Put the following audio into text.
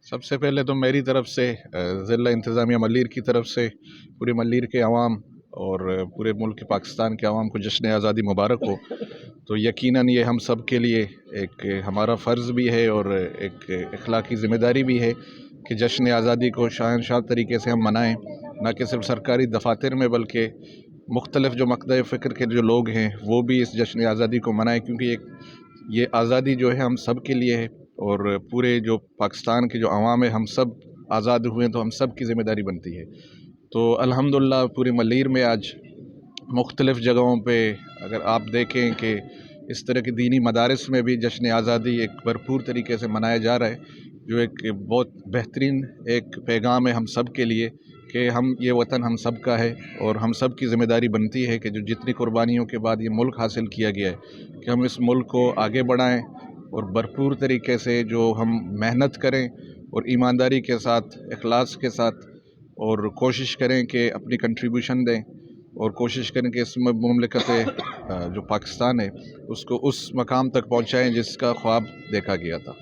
سب سے پہلے تو میری طرف سے ضلع انتظامیہ ملیر کی طرف سے پورے ملیر کے عوام اور پورے ملک پاکستان کے عوام کو جشن آزادی مبارک ہو۔ تو یقیناً یہ ہم سب کے لیے ایک ہمارا فرض بھی ہے اور ایک اخلاقی ذمہ داری بھی ہے کہ جشن آزادی کو شاہنشاہ طریقے سے ہم منائیں، نہ کہ صرف سرکاری دفاتر میں بلکہ مختلف جو مقطع فکر کے جو لوگ ہیں وہ بھی اس جشن آزادی کو منائیں، کیونکہ یہ آزادی جو ہے ہم سب کے لیے ہے اور پورے جو پاکستان کے جو عوام ہے ہم سب آزاد ہوئے ہیں تو ہم سب کی ذمہ داری بنتی ہے۔ تو الحمدللہ پوری ملیر میں آج مختلف جگہوں پہ اگر آپ دیکھیں کہ اس طرح کے دینی مدارس میں بھی جشن آزادی ایک بھرپور طریقے سے منایا جا رہا ہے، جو ایک بہت بہترین ایک پیغام ہے ہم سب کے لیے کہ یہ وطن ہم سب کا ہے اور ہم سب کی ذمہ داری بنتی ہے کہ جو جتنی قربانیوں کے بعد یہ ملک حاصل کیا گیا ہے کہ ہم اس ملک کو آگے بڑھائیں اور بھرپور طریقے سے جو ہم محنت کریں اور ایمانداری کے ساتھ، اخلاص کے ساتھ، اور کوشش کریں کہ اپنی کنٹریبیوشن دیں اور کوشش کریں کہ اس مملکت جو پاکستان ہے اس کو اس مقام تک پہنچائیں جس کا خواب دیکھا گیا تھا۔